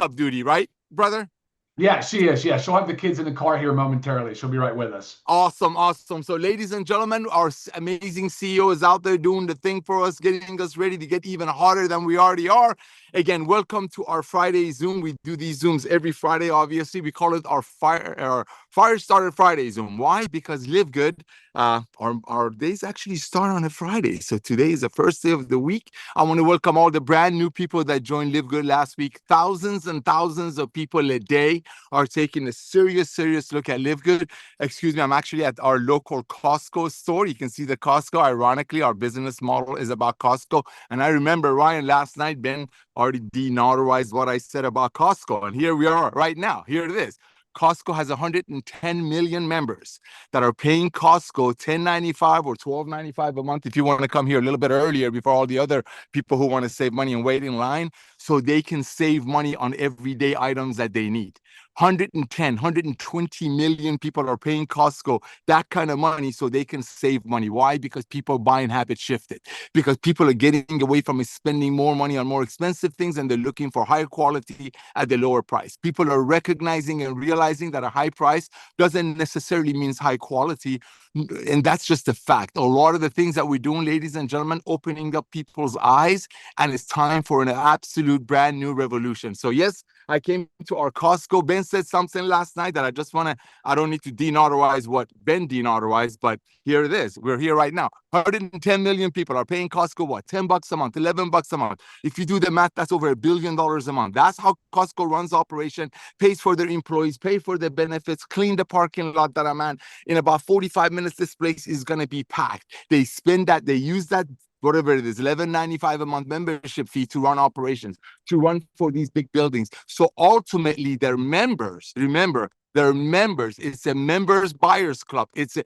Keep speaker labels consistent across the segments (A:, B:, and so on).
A: pickup duty, right, brother?
B: Yeah, she is. Yeah, she'll have the kids in the car here momentarily. She'll be right with us.
A: Awesome, awesome. So, ladies and gentlemen, our amazing CEO is out there doing the thing for us, getting us ready to get even hotter than we already are. Again, welcome to our Friday Zoom. We do these Zooms every Friday, obviously. We call it our Firestarter Friday Zoom. Why? Because LiveGood, our days actually start on a Friday. So today is the first day of the week. I want to welcome all the brand new people that joined LiveGood last week. Thousands and thousands of people a day are taking a serious look at LiveGood. Excuse me, I'm actually at our local Costco store. You can see the Costco. Ironically, our business model is about Costco. And I remember, Ryan, last night, Ben already denauderized what I said about Costco. And here we are right now. Here it is. Costco has 110 million members that are paying Costco $10.95 or $12.95 a month if you want to come here a little bit earlier before all the other people who want to save money and wait in line, so they can save money on everyday items that they need. 110, 120 million people are paying Costco that kind of money so they can save money. Why? Because people buying habits shifted. Because people are getting away from spending more money on more expensive things and they're looking for higher quality at the lower price. People are recognizing and realizing that a high price doesn't necessarily mean high quality. And that's just a fact. A lot of the things that we're doing, ladies and gentlemen, opening up people's eyes, and it's time for an absolute brand new revolution. So yes, I came to our Costco. Ben said something last night that I don't need to denotarize what Ben denotarize, but here it is. We're here right now. 110 million people are paying Costco what? $10 a month, $11 a month. If you do the math, that's over $1 billion a month. That's how Costco runs operation, pays for their employees, pay for their benefits, clean the parking lot that I'm at. In about 45 minutes, this place is going to be packed. They spend that, they use that, whatever it is, $11.95 a month membership fee to run operations, to run for these big buildings. So ultimately, their members, remember, they're members. It's a members buyers club. It's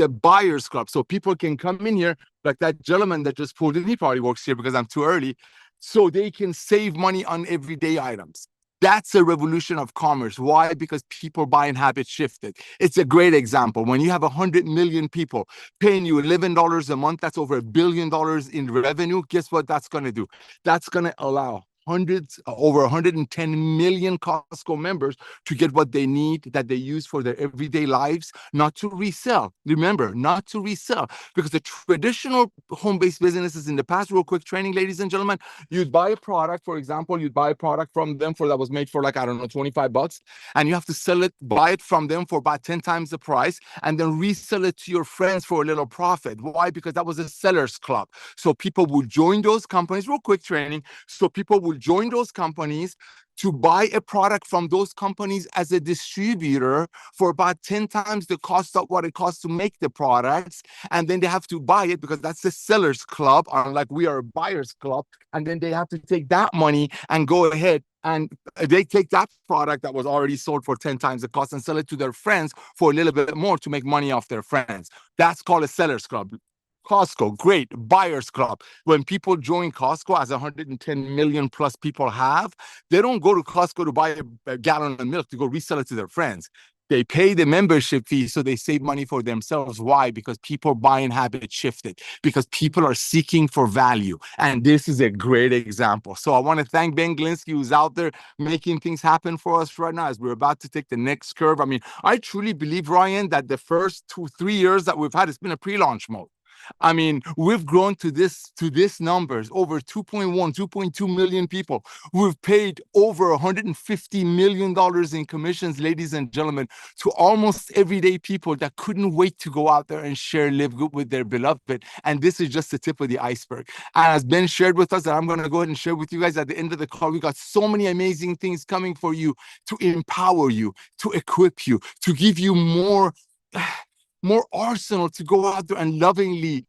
A: a buyers club. So people can come in here, like that gentleman that just pulled in. He probably works here because I'm too early. So they can save money on everyday items. That's a revolution of commerce. Why? Because people buying habits shifted. It's a great example. When you have 100 million people paying you $11 a month, that's over $1 billion in revenue. Guess what that's going to do? That's going to allow over 110 million Costco members to get what they need, that they use for their everyday lives, not to resell. Remember, not to resell, because the traditional home-based businesses in the past, real quick training, ladies and gentlemen, you'd buy a product, for example, you'd buy a product from them that was made for like, I don't know, $25, and you have to sell it, buy it from them for about 10 times the price, and then resell it to your friends for a little profit. Why? Because that was a seller's club. So people would join those companies, real quick training, so people would join those companies to buy a product from those companies as a distributor for about 10 times the cost of what it costs to make the products. And then they have to buy it because that's the seller's club, unlike we are a buyer's club. And then they have to take that money and go ahead and they take that product that was already sold for 10 times the cost and sell it to their friends for a little bit more to make money off their friends. That's called a seller's club. Costco, great. Buyers club. When people join Costco, as 110 million plus people have, they don't go to Costco to buy a gallon of milk to go resell it to their friends. They pay the membership fee so they save money for themselves. Why? Because people buying habits shifted, because people are seeking for value. And this is a great example. So I want to thank Ben Glinsky, who's out there making things happen for us right now as we're about to take the next curve. I mean, I truly believe, Ryan, that the first 2-3 years that we've had, it's been a pre-launch mode. I mean, we've grown to this numbers, over 2.1, 2.2 million people. We've paid over $150 million in commissions, ladies and gentlemen, to almost everyday people that couldn't wait to go out there and share LiveGood with their beloved. And this is just the tip of the iceberg. And as Ben shared with us, and I'm going to go ahead and share with you guys at the end of the call, we got so many amazing things coming for you to empower you, to equip you, to give you more arsenal to go out there and lovingly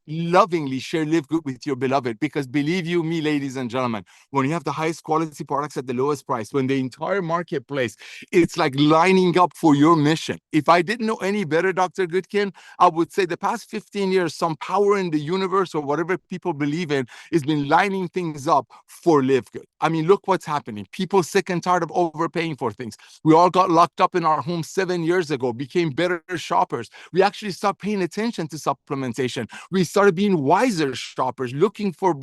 A: share LiveGood with your beloved. Because believe you me, ladies and gentlemen, when you have the highest quality products at the lowest price, when the entire marketplace, it's like lining up for your mission. If I didn't know any better, Dr. Goodkin, I would say the past 15 years, some power in the universe or whatever people believe in has been lining things up for LiveGood. I mean, look what's happening. People sick and tired of overpaying for things. We all got locked up in our homes 7 years ago, became better shoppers. We actually stopped paying attention to supplementation. We started being wiser shoppers, looking for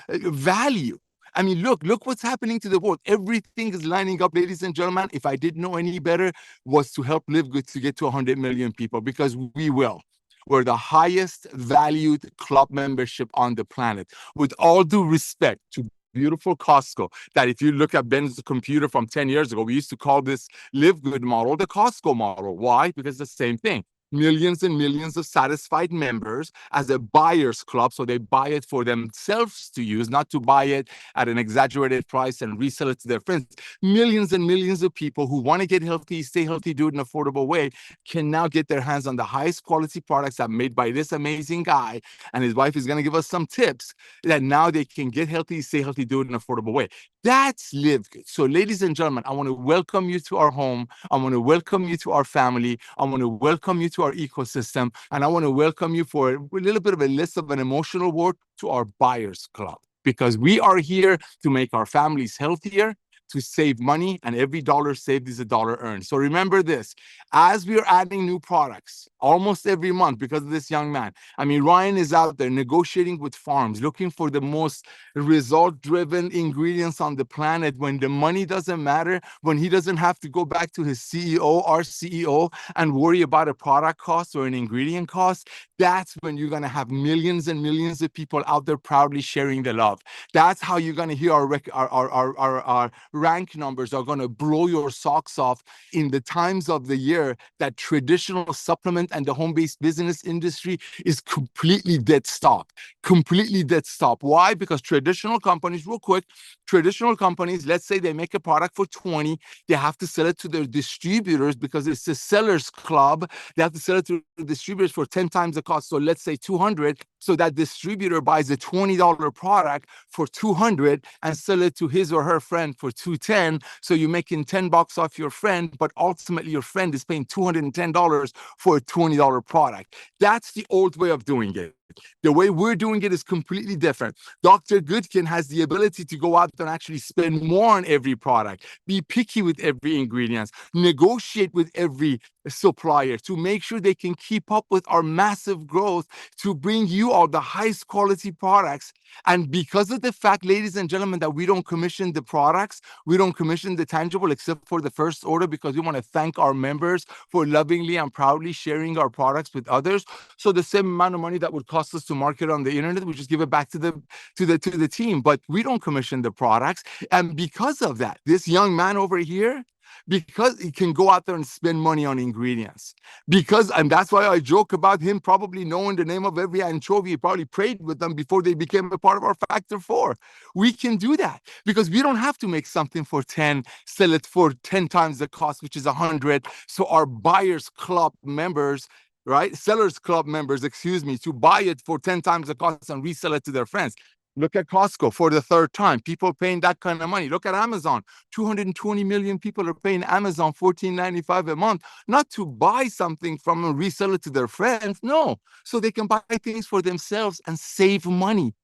A: value. I mean, look what's happening to the world. Everything is lining up, ladies and gentlemen. If I didn't know any better, was to help LiveGood to get to 100 million people, because we will. We're the highest valued club membership on the planet. With all due respect to beautiful Costco, that if you look at Ben's computer from 10 years ago, we used to call this LiveGood model the Costco model. Why? Because it's the same thing. Millions and millions of satisfied members as a buyer's club. So they buy it for themselves to use, not to buy it at an exaggerated price and resell it to their friends. Millions and millions of people who want to get healthy, stay healthy, do it in an affordable way, can now get their hands on the highest quality products that are made by this amazing guy. And his wife is going to give us some tips that now they can get healthy, stay healthy, do it in an affordable way. That's LiveGood. So, ladies and gentlemen, I want to welcome you to our home. I want to welcome you to our family. I want to welcome you to our ecosystem. And I want to welcome you for a little bit of a list of an emotional word to our buyers club, because we are here to make our families healthier, to save money, and every dollar saved is a dollar earned. So remember this, as we are adding new products almost every month because of this young man. I mean, Ryan is out there negotiating with farms, looking for the most result-driven ingredients on the planet, when the money doesn't matter, when he doesn't have to go back to his CEO, our CEO, and worry about a product cost or an ingredient cost. That's when you're going to have millions and millions of people out there proudly sharing the love. That's how you're going to hear our rank numbers are going to blow your socks off in the times of the year that traditional supplement and the home-based business industry is completely dead stop. Completely dead stop. Why? Because traditional companies, real quick, traditional companies, let's say they make a product for 20, they have to sell it to their distributors because it's a seller's club. They have to sell it to the distributors for 10 times the cost. So let's say 200. So that distributor buys a $20 product for 200 and sell it to his or her friend for 210. So you're making $10 off your friend, but ultimately your friend is paying $210 for a $20 product. That's the old way of doing it. The way we're doing it is completely different. Dr. Goodkin has the ability to go out there and actually spend more on every product, be picky with every ingredient, negotiate with every supplier to make sure they can keep up with our massive growth, to bring you all the highest quality products. And because of the fact, ladies and gentlemen, that we don't commission the products, we don't commission the tangible except for the first order, because we want to thank our members for lovingly and proudly sharing our products with others. So the same amount of money that would cost us to market on the internet, we just give it back to the team. But we don't commission the products. And because of that, this young man over here, because he can go out there and spend money on ingredients, and that's why I joke about him probably knowing the name of every anchovy. He probably prayed with them before they became a part of our Factor 4. We can do that because we don't have to make something for 10, sell it for 10 times the cost, which is 100. So our buyers club members, right? Sellers club members, excuse me, to buy it for 10 times the cost and resell it to their friends. Look at Costco for the third time. People paying that kind of money. Look at Amazon. 220 million people are paying Amazon $14.95 a month, not to buy something from and resell it to their friends. No. So they can buy things for themselves and save money.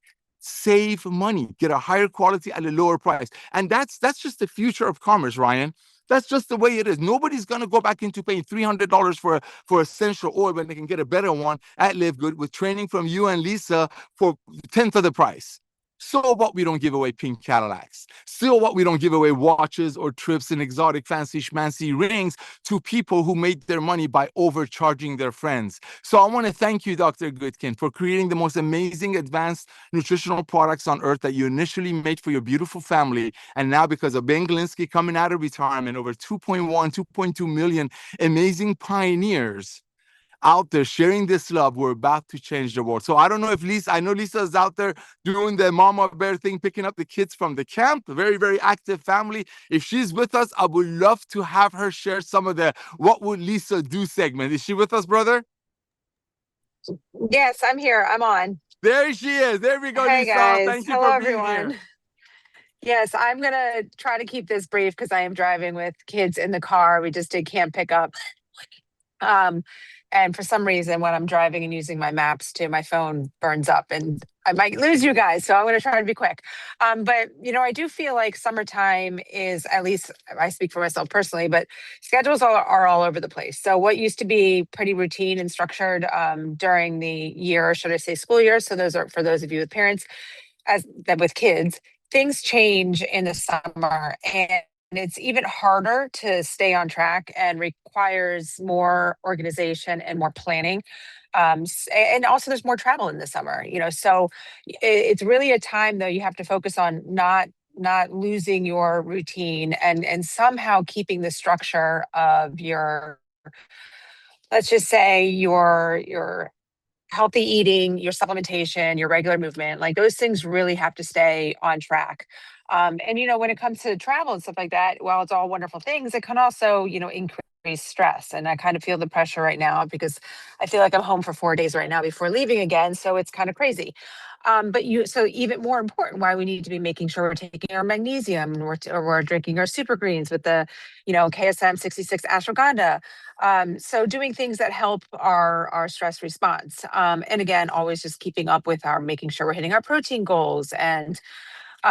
A: Save money, get a higher quality at a lower price. And that's just the future of commerce, Ryan. That's just the way it is. Nobody's going to go back into paying $300 for essential oil when they can get a better one at LiveGood with training from you and Lisa for 10th of the price. So what, we don't give away pink Cadillacs. Still what, we don't give away watches or trips and exotic fancy schmancy rings to people who made their money by overcharging their friends. So I want to thank you, Dr. Goodkin, for creating the most amazing advanced nutritional products on earth that you initially made for your beautiful family. And now, because of Ben Glinsky coming out of retirement, over 2.1, 2.2 million amazing pioneers out there sharing this love, we're about to change the world. So I don't know if Lisa, I know Lisa's out there doing the mama bear thing, picking up the kids from the camp, a very, very active family. If she's with us, I would love to have her share some of the What Would Lisa Do segment. Is she with us, brother?
C: Yes, I'm here. I'm on.
A: There she is. There we go,
C: Hey
A: Lisa.
C: guys.
A: Thank you
C: Hello,
A: for being
C: everyone.
A: here.
C: Yes, I'm going to try to keep this brief because I am driving with kids in the car. We just did camp pickup. And for some reason, when I'm driving and using my maps too, my phone burns up and I might lose you guys. So I'm going to try to be quick. But, I do feel like summertime is, at least I speak for myself personally, but schedules are all over the place. So what used to be pretty routine and structured during the year, or should I say school year? So those are for those of you with parents with kids, things change in the summer, and it's even harder to stay on track and requires more organization and more planning. And also there's more travel in the summer, so it's really a time though you have to focus on not losing your routine and somehow keeping the structure of your, let's just say, your healthy eating, your supplementation, your regular movement, like those things really have to stay on track. And when it comes to travel and stuff like that, while it's all wonderful things, it can also, increase stress. And I kind of feel the pressure right now because I feel like I'm home for 4 days right now before leaving again. So it's kind of crazy. So even more important, why we need to be making sure we're taking our magnesium and we're drinking our super greens with the, KSM 66 ashwagandha. So doing things that help our stress response. And again, always just keeping up with making sure we're hitting our protein goals and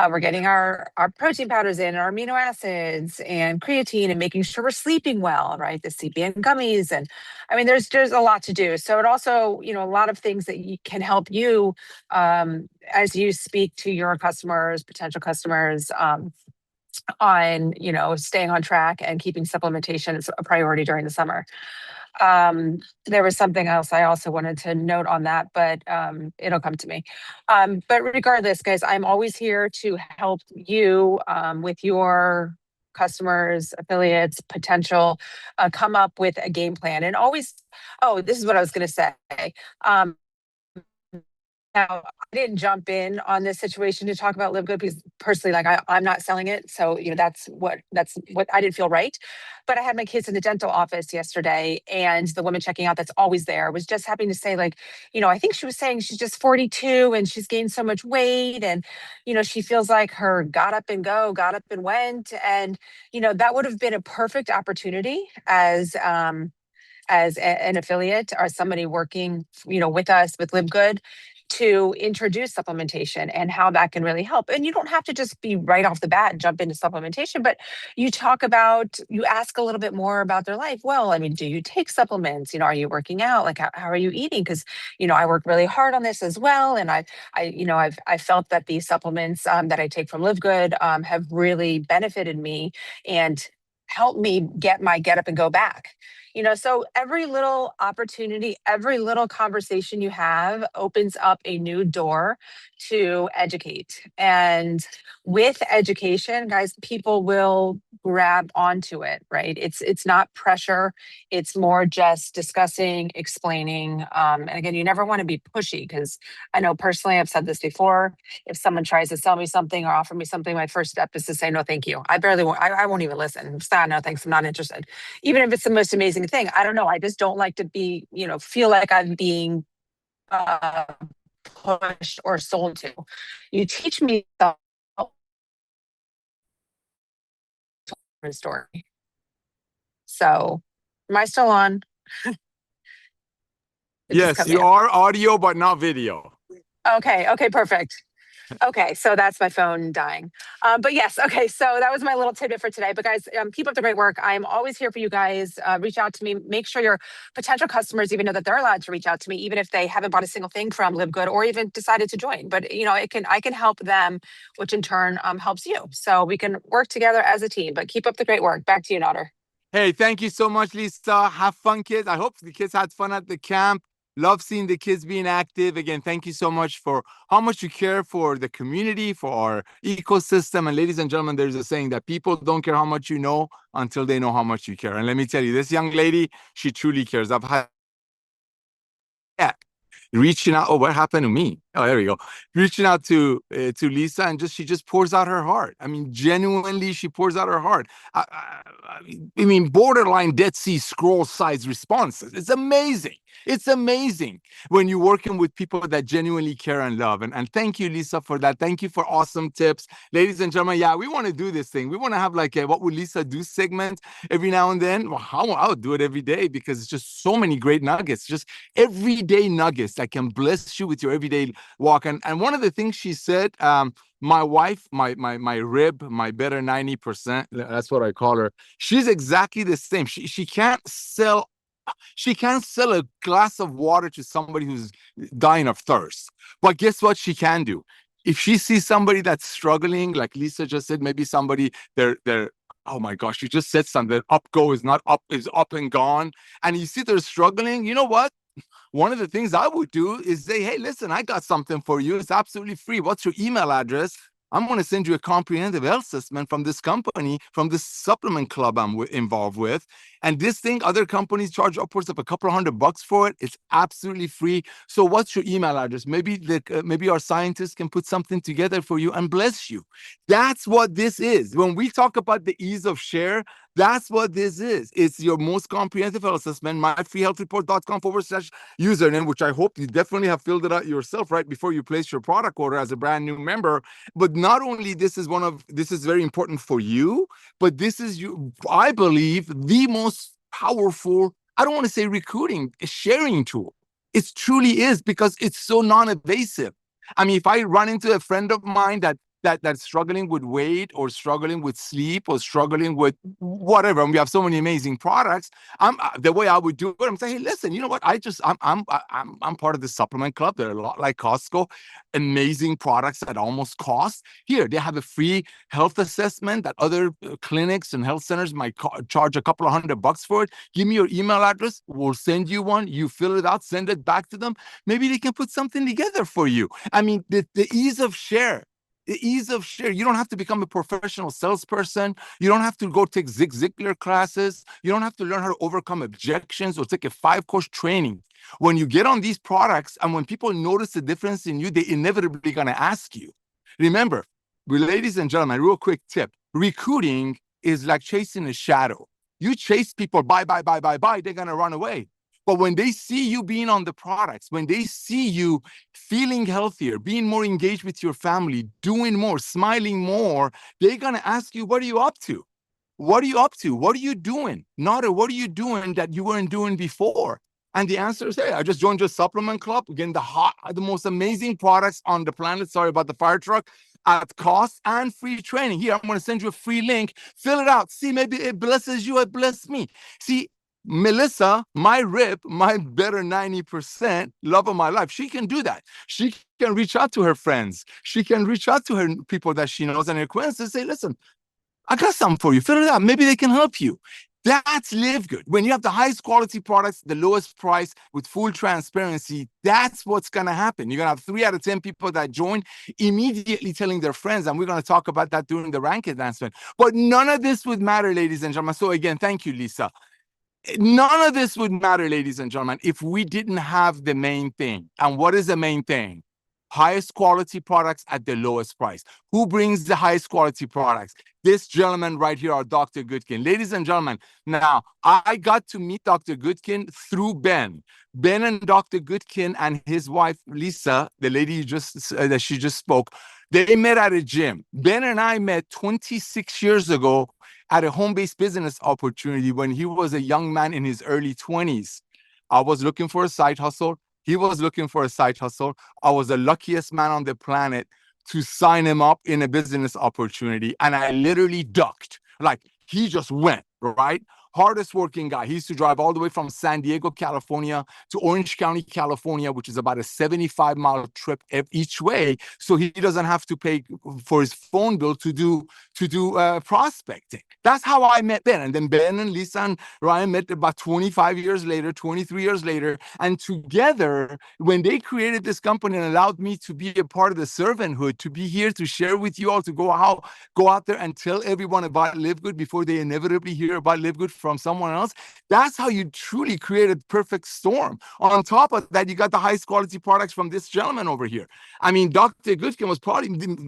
C: we're getting our protein powders in, our amino acids and creatine, and making sure we're sleeping well, right? The CBN gummies. And I mean, there's a lot to do. So it also, a lot of things that can help you as you speak to your customers, potential customers, on, staying on track and keeping supplementation as a priority during the summer. There was something else I also wanted to note on that, but it'll come to me. But regardless, guys, I'm always here to help you with your customers, affiliates, potential, come up with a game plan. And always, oh, this is what I was going to say. Now, I didn't jump in on this situation to talk about LiveGood because personally, like I'm not selling it. So, that's what I didn't feel right. But I had my kids in the dental office yesterday, and the woman checking out that's always there was just having to say, like, I think she was saying she's just 42 and she's gained so much weight. And, she feels like her got up and went. And, that would have been a perfect opportunity as an affiliate or somebody working, with us with LiveGood, to introduce supplementation and how that can really help. And you don't have to just be right off the bat and jump into supplementation, but you ask a little bit more about their life. Well, I mean, do you take supplements? Are you working out? Like, how are you eating? Because, I work really hard on this as well. And I felt that these supplements that I take from LiveGood have really benefited me and helped me get up and go back. So every little opportunity, every little conversation you have opens up a new door to educate. And with education, guys, people will grab onto it, right? It's not pressure. It's more just discussing, explaining. And again, you never want to be pushy, because I know personally, I've said this before, if someone tries to sell me something or offer me something, my first step is to say, no, thank you. I won't even listen. No, thanks. I'm not interested. Even if it's the most amazing thing. I don't know. I just don't like to be, feel like I'm being pushed or sold to. You teach me the story. So, am I still on?
A: Yes, you are audio, but not video.
C: Okay, perfect. Okay, so that's my phone dying. But yes, okay, so that was my little tidbit for today. But guys, keep up the great work. I'm always here for you guys. Reach out to me. Make sure your potential customers even know that they're allowed to reach out to me, even if they haven't bought a single thing from LiveGood or even decided to join. But I can help them, which in turn helps you. So we can work together as a team. But keep up the great work. Back to you, Nauder.
A: Hey, thank you so much, Lisa. Have fun, kids. I hope the kids had fun at the camp. Love seeing the kids being active. Again, thank you so much for how much you care for the community, for our ecosystem. And ladies and gentlemen, there's a saying that people don't care how much you know until they know how much you care. And let me tell you, this young lady, she truly cares. I've had reaching out. Oh, what happened to me? Oh, there we go. Reaching out to Lisa, and she just pours out her heart. I mean, genuinely, she pours out her heart. I mean, borderline Dead Sea Scroll size responses. It's amazing. It's amazing when you're working with people that genuinely care and love. And thank you, Lisa, for that. Thank you for awesome tips. Ladies and gentlemen, yeah, we want to do this thing. We want to have like a what would Lisa do segment every now and then. Well, I would do it every day, because it's just so many great nuggets, just everyday nuggets that can bless you with your everyday walk. And one of the things she said, my wife, my rib, my better 90%, that's what I call her. She's exactly the same. She can't sell a glass of water to somebody who's dying of thirst. But guess what she can do? If she sees somebody that's struggling, like Lisa just said, maybe somebody they're oh my gosh, you just said something. Up is not up, is up and gone. And you see they're struggling, you know what? One of the things I would do is say, hey, listen, I got something for you. It's absolutely free. What's your email address? I'm going to send you a comprehensive health assessment from this company, from this supplement club I'm involved with. And this thing, other companies charge upwards of a couple of $100 for it. It's absolutely free. So what's your email address? Maybe our scientists can put something together for you and bless you. That's what this is. When we talk about the ease of share, that's what this is. It's your most comprehensive health assessment, myfreehealthreport.com/username, which I hope you definitely have filled it out yourself right before you place your product order as a brand new member. But not only this is very important for you, but this is I believe, the most powerful, I don't want to say recruiting, sharing tool. It truly is, because it's so non-invasive. I mean, if I run into a friend of mine that's struggling with weight, or struggling with sleep, or struggling with whatever, and we have so many amazing products, the way I would do it, I'm saying, hey, listen, you know what? I'm part of the supplement club. They're a lot like Costco, amazing products at almost cost. Here, they have a free health assessment that other clinics and health centers might charge a couple of $100 for it. Give me your email address. We'll send you one. You fill it out, send it back to them. Maybe they can put something together for you. I mean, the ease of share. The ease of share. You don't have to become a professional salesperson. You don't have to go take Zig Ziglar classes. You don't have to learn how to overcome objections or take a 5-course training. When you get on these products, and when people notice the difference in you, they inevitably going to ask you. Remember, ladies and gentlemen, real quick tip: recruiting is like chasing a shadow. You chase people, buy, they're going to run away. But when they see you being on the products, when they see you feeling healthier, being more engaged with your family, doing more, smiling more, they're going to ask you, what are you up to? What are you up to? What are you doing? Nauder, what are you doing that you weren't doing before? And the answer is, hey, I just joined your supplement club. Again, the most amazing products on the planet. Sorry about the fire truck. At cost and free training. Here, I'm going to send you a free link. Fill it out. See, maybe it blesses you. It blesses me. See, Melissa, my rip, my better 90% love of my life, she can do that. She can reach out to her friends. She can reach out to her people that she knows and her acquaintances and say, listen, I got something for you. Fill it out. Maybe they can help you. That's LiveGood. When you have the highest quality products, the lowest price, with full transparency, that's what's going to happen. You're going to have 3 out of 10 people that join immediately telling their friends. And we're going to talk about that during the rank advancement. But none of this would matter, ladies and gentlemen. So again, thank you, Lisa. None of this would matter, ladies and gentlemen, if we didn't have the main thing. And what is the main thing? Highest quality products at the lowest price. Who brings the highest quality products? This gentleman right here, our Dr. Goodkin. Ladies and gentlemen, now I got to meet Dr. Goodkin through Ben. Ben and Dr. Goodkin and his wife, Lisa, the lady that she just spoke, they met at a gym. Ben and I met 26 years ago at a home-based business opportunity when he was a young man in his early 20s. I was looking for a side hustle. He was looking for a side hustle. I was the luckiest man on the planet to sign him up in a business opportunity. And I literally ducked. Like, he just went, right? Hardest working guy. He used to drive all the way from San Diego, California to Orange County, California, which is about a 75-mile trip each way. So he doesn't have to pay for his phone bill to do prospecting. That's how I met Ben. And then Ben and Lisa and Ryan met about 23 years later. And together, when they created this company and allowed me to be a part of the servanthood, to be here to share with you all, to go out there and tell everyone about LiveGood before they inevitably hear about LiveGood from someone else, that's how you truly create a perfect storm. On top of that, you got the highest quality products from this gentleman over here. I mean, Dr. Goodkin was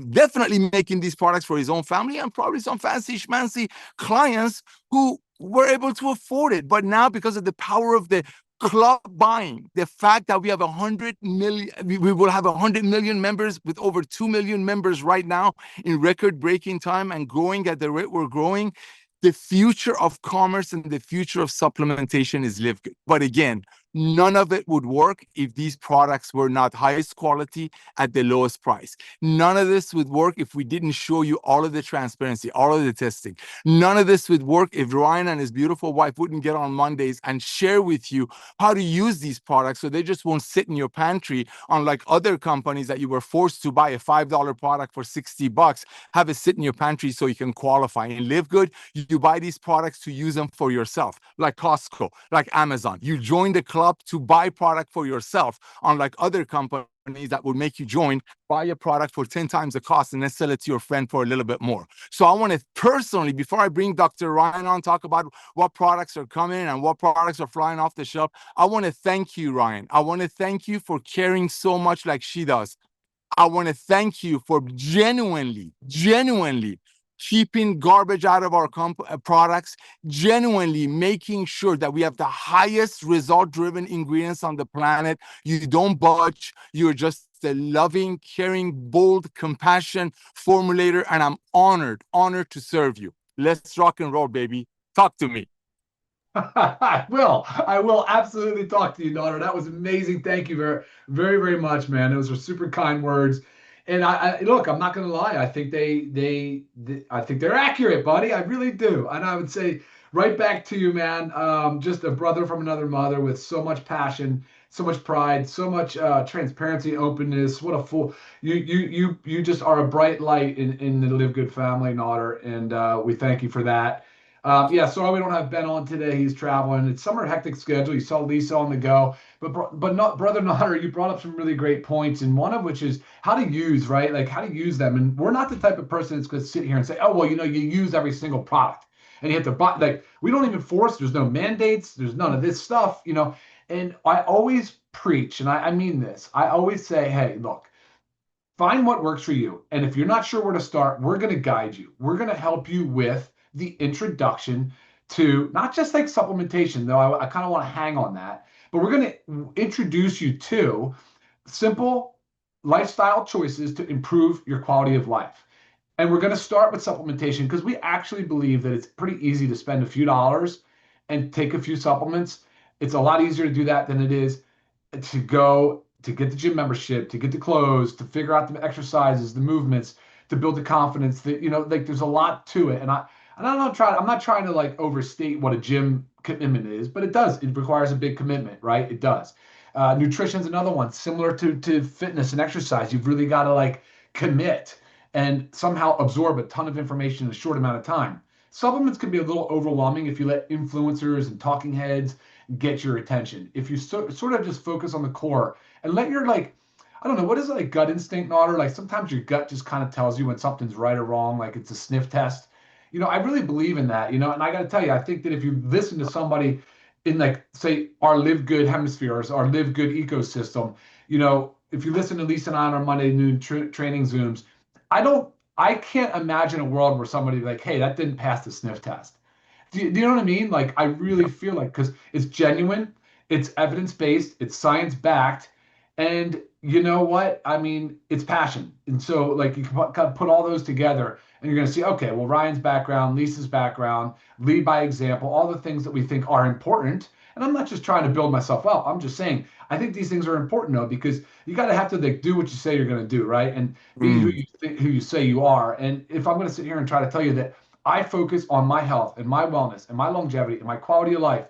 A: definitely making these products for his own family and probably some fancy schmancy clients who were able to afford it. But now, because of the power of the club buying, the fact that we have 100 million, we will have 100 million members, with over 2 million members right now in record-breaking time and growing at the rate we're growing. The future of commerce and the future of supplementation is LiveGood. But again, None of it would work if these products were not highest quality at the lowest price. None of this would work if we didn't show you all of the transparency, all of the testing. None of this would work if Ryan and his beautiful wife wouldn't get on Mondays and share with you how to use these products so they just won't sit in your pantry, unlike other companies that you were forced to buy a $5 product for $60, have it sit in your pantry so you can qualify. In LiveGood, you buy these products to use them for yourself, like Costco, like Amazon. You join the club to buy product for yourself, unlike other companies that will make you join, buy a product for 10 times the cost and then sell it to your friend for a little bit more. So I want to personally, before I bring Dr. Ryan on, talk about what products are coming and what products are flying off the shelf. I want to thank you, Ryan. I want to thank you for caring so much like she does. I want to thank you for genuinely keeping garbage out of our products, genuinely making sure that we have the highest result-driven ingredients on the planet. You don't budge. You're just a loving, caring, bold, compassion formulator, and I'm honored to serve you. Let's rock and roll, baby. Talk to me.
B: I will absolutely talk to you, Nauder. That was amazing. Thank you very much, man. Those are super kind words. And I look, I'm not going to lie. I think I think they're accurate, buddy. I really do. And I would say right back to you, man. Just a brother from another mother with so much passion, so much pride, so much transparency, openness. What a fool. You just are a bright light in the LiveGood family, Nauder. And we thank you for that. Yeah, sorry we don't have Ben on today. He's traveling. It's summer hectic schedule. You saw Lisa on the go. But not Brother Nauder, you brought up some really great points, and one of which is how to use, right? Like how to use them. And we're not the type of person that's going to sit here and say, oh, well, you use every single product. And you have to buy, like, we don't even force, there's no mandates, there's none of this stuff, And I always preach, and I mean this, I always say, hey, look, find what works for you. And if you're not sure where to start, we're going to guide you. We're going to help you with the introduction to not just like supplementation, though I kind of want to hang on that, but we're going to introduce you to simple lifestyle choices to improve your quality of life. And we're going to start with supplementation because we actually believe that it's pretty easy to spend a few dollars and take a few supplements. It's a lot easier to do that than it is to go to get the gym membership, to get the clothes, to figure out the exercises, the movements, to build the confidence that, like there's a lot to it. And I'm not trying to like overstate what a gym commitment is, but it requires a big commitment, right? It does. Nutrition's another one, similar to fitness and exercise. You've really got to like commit and somehow absorb a ton of information in a short amount of time. Supplements can be a little overwhelming if you let influencers and talking heads get your attention. If you sort of just focus on the core and let your I don't know, what is it, like gut instinct, Nauder? Like sometimes your gut just kind of tells you when something's right or wrong, like it's a sniff test. I really believe in that, and I got to tell you, I think that if you listen to somebody in like, say, our LiveGood hemispheres, our LiveGood ecosystem, if you listen to Lisa and I on our Monday noon training Zooms, I can't imagine a world where somebody like, hey, that didn't pass the sniff test. Do you know what I mean? Like, I really feel like, because it's genuine, it's evidence-based, it's science-backed, and you know what? I mean, it's passion. And so, like, you can put all those together, and you're going to see, okay, well, Ryan's background, Lisa's background, lead by example, all the things that we think are important. And I'm not just trying to build myself up. I'm just saying, I think these things are important, though, because you got to have to like do what you say you're going to do, right? And be who you say you are. And if I'm going to sit here and try to tell you that I focus on my health and my wellness and my longevity and my quality of life,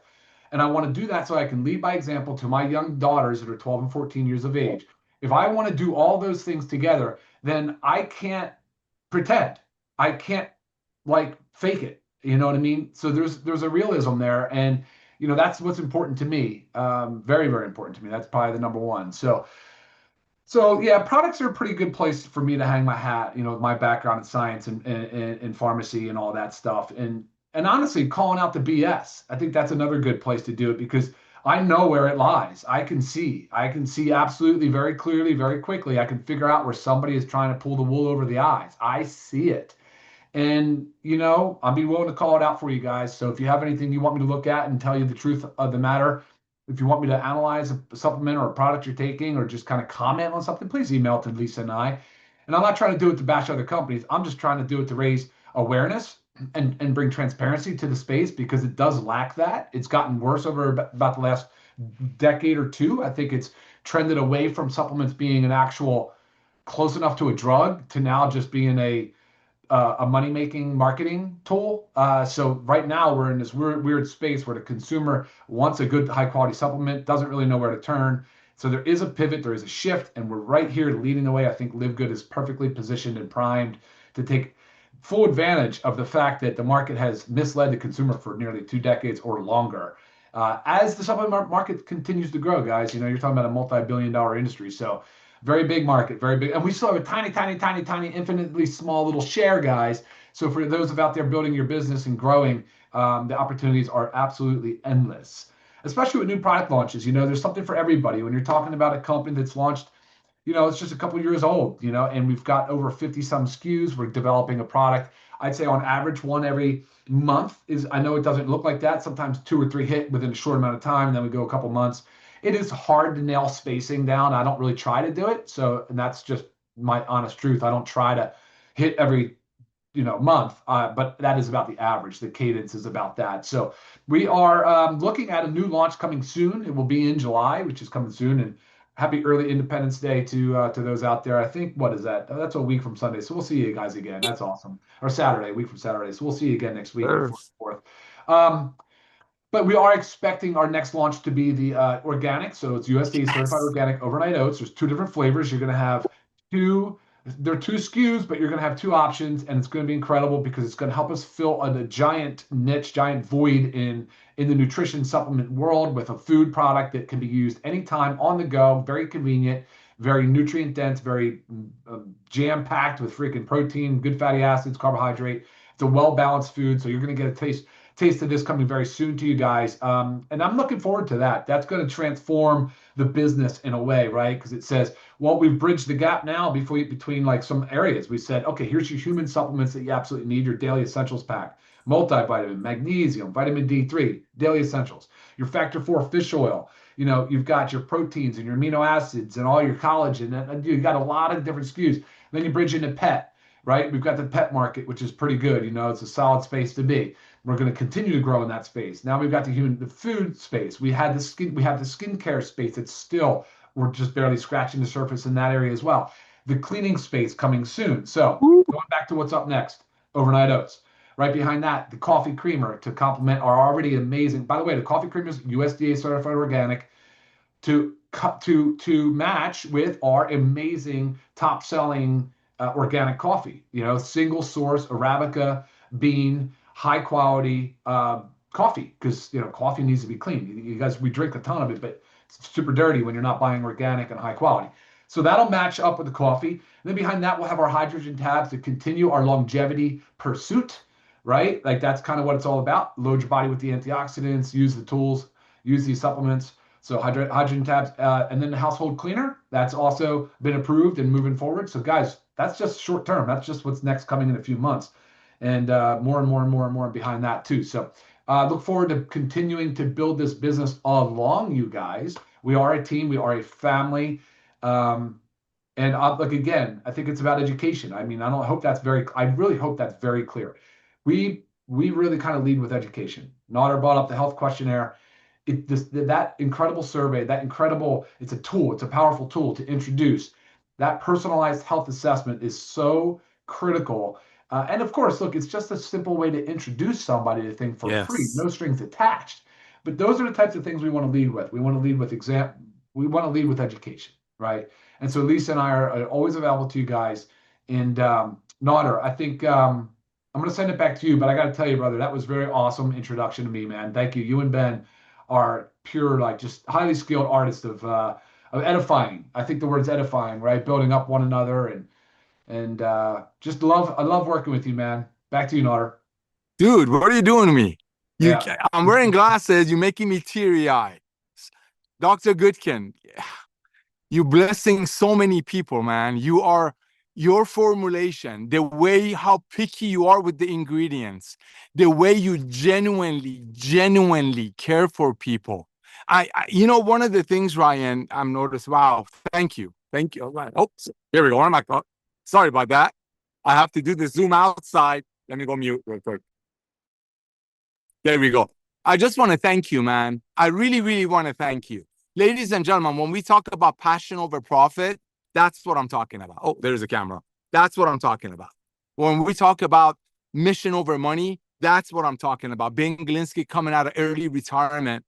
B: and I want to do that so I can lead by example to my young daughters that are 12 and 14 years of age. If I want to do all those things together, then I can't pretend. I can't like fake it. You know what I mean? So there's a realism there, and that's what's important to me. Very, very important to me. That's probably the number one. So yeah, products are a pretty good place for me to hang my hat, with my background in science and pharmacy and all that stuff. And honestly, calling out the BS. I think that's another good place to do it because I know where it lies. I can see absolutely very clearly, very quickly. I can figure out where somebody is trying to pull the wool over the eyes. I see it. And, I'll be willing to call it out for you guys. So if you have anything you want me to look at and tell you the truth of the matter, if you want me to analyze a supplement or a product you're taking or just kind of comment on something, please email it to Lisa and I. And I'm not trying to do it to bash other companies. I'm just trying to do it to raise awareness and bring transparency to the space because it does lack that. It's gotten worse over about the last decade or two. I think it's trended away from supplements being an actual close enough to a drug to now just being a money-making marketing tool. So right now we're in this weird space where the consumer wants a good high-quality supplement, doesn't really know where to turn. So there is a pivot, there is a shift, and we're right here leading the way. I think LiveGood is perfectly positioned and primed to take full advantage of the fact that the market has misled the consumer for nearly 2 decades or longer. As the supplement market continues to grow, guys, you're talking about a multi-billion-dollar industry. So very big market, very big. And we still have a tiny, infinitely small little share, guys. So for those out there building your business and growing, the opportunities are absolutely endless, especially with new product launches. There's something for everybody. When you're talking about a company that's launched, it's just a couple years old, and we've got over 50 some SKUs. We're developing a product. I'd say on average, one every month I know it doesn't look like that. Sometimes 2 or 3 hit within a short amount of time, and then we go a couple months. It is hard to nail spacing down. I don't really try to do it. And that's just my honest truth. I don't try to hit every month, but that is about the average. The cadence is about that. So we are looking at a new launch coming soon. It will be in July, which is coming soon. And happy early Independence Day to those out there. I think, what is that? That's a week from Sunday. So we'll see you guys again. That's awesome. Or Saturday, a week from Saturday. So we'll see you again next week,
A: Sure.
B: 4th. But we are expecting our next launch to be the organic. So it's USDA certified organic overnight oats. There's 2 different flavors. You're going to have there are 2 SKUs, but you're going to have 2 options, and it's going to be incredible because it's going to help us fill a giant niche, giant void in the nutrition supplement world with a food product that can be used anytime on the go, very convenient, very nutrient dense, very jam packed with freaking protein, good fatty acids, carbohydrate. It's a well balanced food, so you're going to get a taste of this coming very soon to you guys. And I'm looking forward to that. That's going to transform the business in a way, right? Because it says, well, we've bridged the gap now between like some areas. We said, okay, here's your human supplements that you absolutely need, your daily essentials pack, multivitamin, magnesium, vitamin D3, daily essentials, your factor 4 fish oil. You've got your proteins and your amino acids and all your collagen. And you've got a lot of different SKUs. Then you bridge into pet, right? We've got the pet market, which is pretty good. It's a solid space to be. We're going to continue to grow in that space. Now we've got the food space. We have the skincare space that's we're just barely scratching the surface in that area as well. The cleaning space coming soon. So going back to what's up next, overnight oats. Right behind that, the coffee creamer to complement our already amazing. By the way, the coffee creamer is USDA certified organic to match with our amazing top selling organic coffee. Single source Arabica bean, high quality coffee, because coffee needs to be clean. You guys, we drink a ton of it, but it's super dirty when you're not buying organic and high quality. So that'll match up with the coffee. And then behind that, we'll have our hydrogen tabs to continue our longevity pursuit, right? Like that's kind of what it's all about. Load your body with the antioxidants, use the tools, use these supplements. So hydrogen tabs, and then the household cleaner, that's also been approved and moving forward. So guys, that's just short term. That's just what's next coming in a few months. And more and more behind that too. So look forward to continuing to build this business along you guys. We are a team. We are a family. And again, I think it's about education. I mean, I really hope that's very clear. We really kind of lead with education. Nauder brought up the health questionnaire. That incredible survey, it's a tool. It's a powerful tool to introduce. That personalized health assessment is so critical. And of course, look, it's just a simple way to introduce somebody to things for free, no strings attached. But those are the types of things we want to lead with. We want to lead with we want to lead with education, right? And so Lisa and I are always available to you guys. And Nauder, I think I'm going to send it back to you, but I got to tell you, brother, that was very awesome introduction to me, man. Thank you. You and Ben are pure, like just highly skilled artists of edifying. I think the word's edifying, right? Building up one another and I love working with you, man. Back to you, Nauder.
A: Dude, what are you doing to me?
B: Yeah.
A: I'm wearing glasses. You're making me teary-eyed. Dr. Goodkin, you're blessing so many people, man. Your formulation, the way how picky you are with the ingredients, the way you genuinely care for people. One of the things, Ryan, I'm noticed. Wow, thank you. Oh, here we go. Oh my God. Sorry about that. I have to do the zoom outside. Let me go mute real quick. There we go. I just want to thank you, man. I really, really want to thank you. Ladies and gentlemen, when we talk about passion over profit, that's what I'm talking about. Oh, there's a camera. That's what I'm talking about. When we talk about mission over money, that's what I'm talking about. Ben Glinsky coming out of early retirement.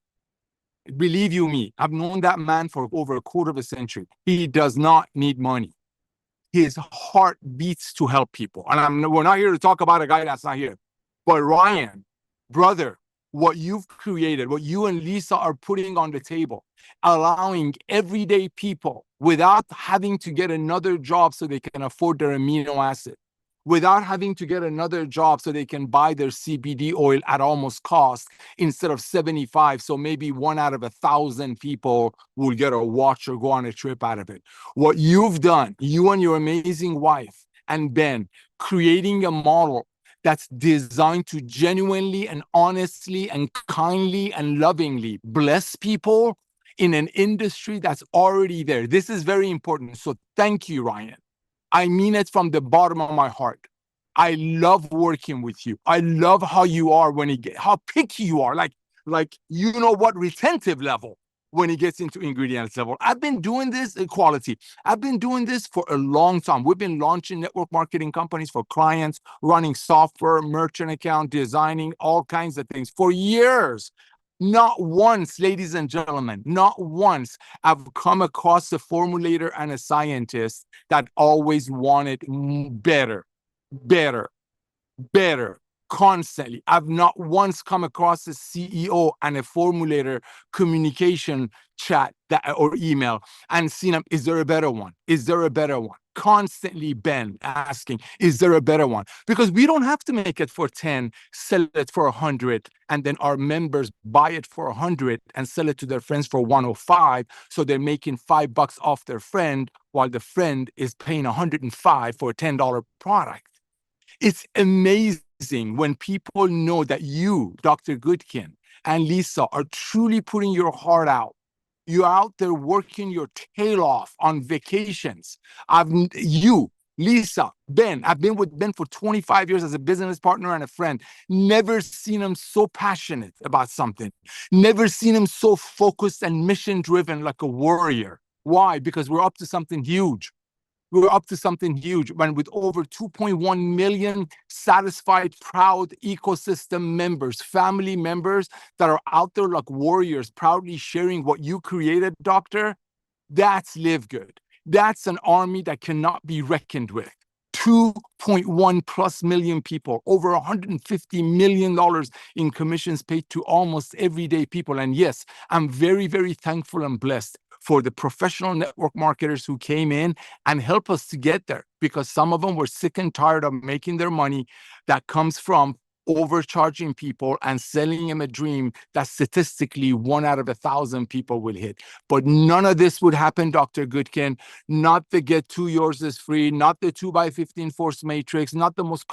A: Believe you me, I've known that man for over a quarter of a century. He does not need money. His heart beats to help people. And we're not here to talk about a guy that's not here. But Ryan, brother, what you've created, what you and Lisa are putting on the table, allowing everyday people without having to get another job so they can afford their amino acid, without having to get another job so they can buy their CBD oil at almost cost instead of 75. So maybe 1 out of 1,000 people will get a watch or go on a trip out of it. What you've done, you and your amazing wife and Ben, creating a model that's designed to genuinely and honestly and kindly and lovingly bless people in an industry that's already there. This is very important. So thank you, Ryan. I mean it from the bottom of my heart. I love working with you. I love how you are when you get, how picky you are. Like you know what, retentive level when it gets into ingredients level. I've been doing this quality. I've been doing this for a long time. We've been launching network marketing companies for clients, running software, merchant account, designing all kinds of things for years. Not once, ladies and gentlemen, not once I've come across a formulator and a scientist that always wanted better, better, better constantly. I've not once come across a CEO and a formulator communication chat that or email and seen them. Is there a better one? Is there a better one? Constantly Ben asking, is there a better one? Because we don't have to make it for 10, sell it for 100, and then our members buy it for 100 and sell it to their friends for 105. So they're making $5 off their friend while the friend is paying 105 for a $10 product. It's amazing when people know that you, Dr. Goodkin, and Lisa are truly putting your heart out. You're out there working your tail off on vacations. Lisa, Ben, I've been with Ben for 25 years as a business partner and a friend. Never seen him so passionate about something. Never seen him so focused and mission driven like a warrior. Why? Because we're up to something huge. We're up to something huge. When with over 2.1 million satisfied, proud ecosystem members, family members that are out there like warriors, proudly sharing what you created, doctor, that's LiveGood. That's an army that cannot be reckoned with. 2.1 plus million people, over $150 million in commissions paid to almost everyday people. And yes, I'm very, very thankful and blessed for the professional network marketers who came in and helped us to get there, because some of them were sick and tired of making their money that comes from overcharging people and selling them a dream that statistically 1 out of 1,000 people will hit. But none of this would happen, Dr. Goodkin. Not the get 2 yours is free, not the 2x15 force matrix, not the most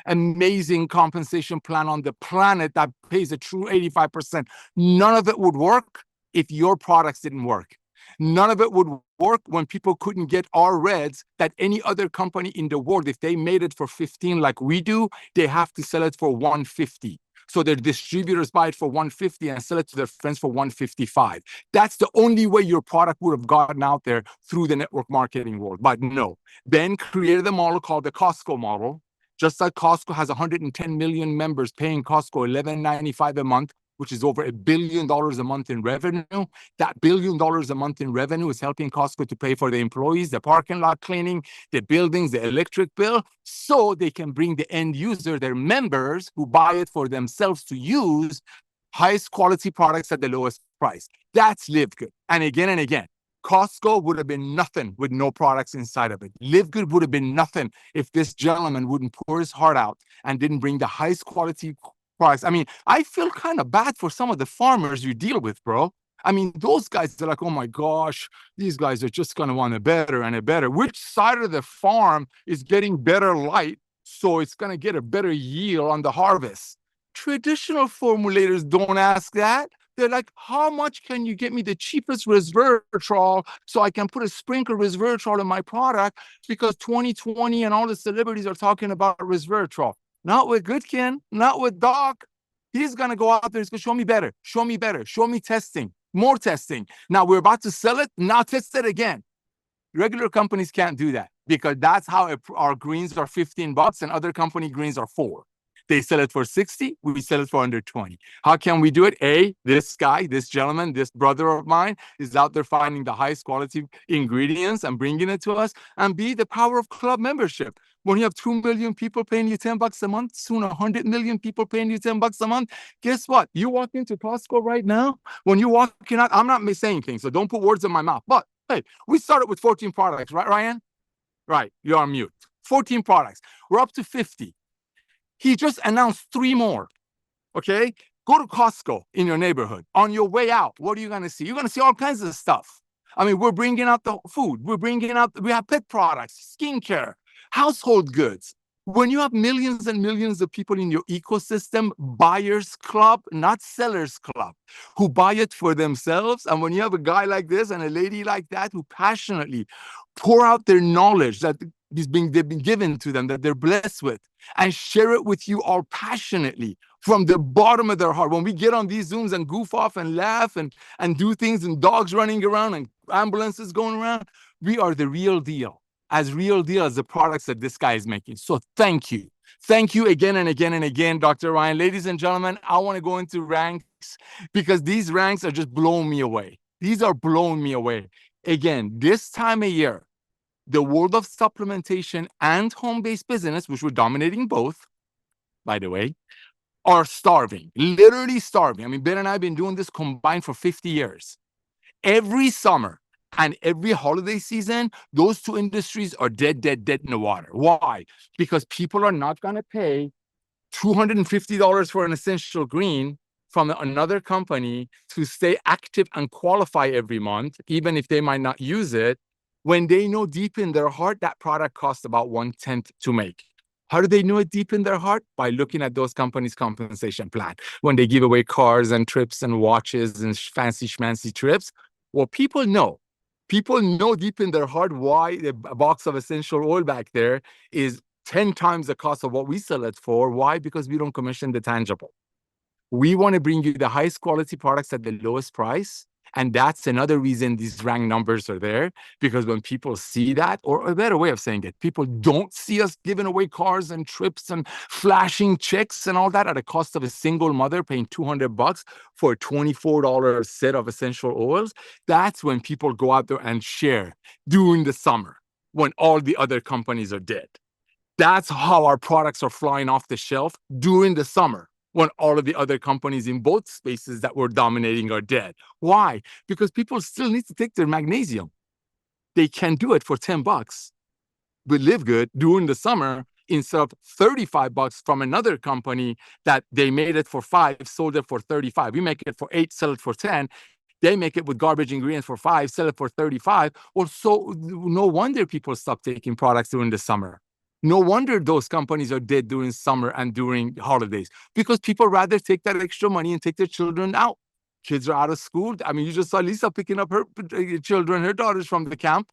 A: amazing compensation plan on the planet that pays a true 85%. None of it would work if your products didn't work. None of it would work when people couldn't get our reds that any other company in the world, if they made it for 15 like we do, they have to sell it for 150. So their distributors buy it for 150 and sell it to their friends for 155. That's the only way your product would have gotten out there, through the network marketing world. But no, Ben created a model called the Costco model. Just like Costco has 110 million members paying Costco $11.95 a month, which is over $1 billion a month in revenue. That $1 billion a month in revenue is helping Costco to pay for the employees, the parking lot cleaning, the buildings, the electric bill, so they can bring the end user, their members who buy it for themselves to use, highest quality products at the lowest price. That's LiveGood. And again, Costco would have been nothing with no products inside of it. LiveGood would have been nothing if this gentleman wouldn't pour his heart out and didn't bring the highest quality products. I mean, I feel kind of bad for some of the farmers you deal with, bro. I mean, those guys are like, oh my gosh, these guys are just going to want a better and a better. Which side of the farm is getting better light so it's going to get a better yield on the harvest? Traditional formulators don't ask that. They're like, how much can you get me the cheapest resveratrol so I can put a sprinkle resveratrol in my product, because 2020 and all the celebrities are talking about resveratrol. Not with Goodkin, not with Doc. He's going to go out there. He's going to show me better, show me better, show me testing, more testing. Now we're about to sell it. Now test it again. Regular companies can't do that because that's how our greens are $15 and other company greens are $4. They sell it for 60, we sell it for under 20. How can we do it? A, this guy, this gentleman, this brother of mine is out there finding the highest quality ingredients and bringing it to us. And B, the power of club membership. When you have 2 million people paying you $10 a month, soon 100 million people paying you $10 a month, guess what? You walk into Costco right now, when you walk out, I'm not saying things, so don't put words in my mouth, but hey, we started with 14 products, right, Ryan? Right, you're on mute. 14 products. We're up to 50. He just announced 3 more, okay? Go to Costco in your neighborhood. On your way out, what are you going to see? You're going to see all kinds of stuff. I mean, we're bringing out the food. We have pet products, skincare, household goods. When you have millions and millions of people in your ecosystem, buyers club, not sellers club, who buy it for themselves. And when you have a guy like this and a lady like that who passionately pour out their knowledge that they've been given to them, that they're blessed with, and share it with you all passionately from the bottom of their heart. When we get on these Zooms and goof off and laugh and do things and dogs running around and ambulances going around, we are the real deal. As real deal as the products that this guy is making. So thank you. Thank you again and again and again, Dr. Ryan. Ladies and gentlemen, I want to go into ranks because these ranks are just blowing me away. These are blowing me away. Again, this time of year, the world of supplementation and home-based business, which we're dominating both, by the way, are starving, literally starving. I mean, Ben and I have been doing this combined for 50 years. Every summer, and every holiday season, those two industries are dead in the water. Why? Because people are not going to pay $250 for an essential green from another company to stay active and qualify every month, even if they might not use it, when they know deep in their heart that product costs about 1/10 to make. How do they know it deep in their heart? By looking at those companies' compensation plan. When they give away cars and trips and watches and fancy schmancy trips, well, people know. People know deep in their heart why a box of essential oil back there is 10 times the cost of what we sell it for. Why? Because we don't commission the tangible. We want to bring you the highest quality products at the lowest price. And that's another reason these rank numbers are there, because when people see that, or a better way of saying it, people don't see us giving away cars and trips and flashing checks and all that at a cost of a single mother paying $200 for a $24 set of essential oils. That's when people go out there and share during the summer when all the other companies are dead. That's how our products are flying off the shelf during the summer, when all of the other companies in both spaces that we're dominating are dead. Why? Because people still need to take their magnesium. They can do it for $10 with LiveGood during the summer instead of $35 from another company that they made it for $5, sold it for $35. We make it for $8, sell it for $10. They make it with garbage ingredients for $5, sell it for $35. Or so no wonder people stop taking products during the summer. No wonder those companies are dead during summer and during holidays, because people rather take that extra money and take their children out. Kids are out of school. I mean, you just saw Lisa picking up her children, her daughters from the camp.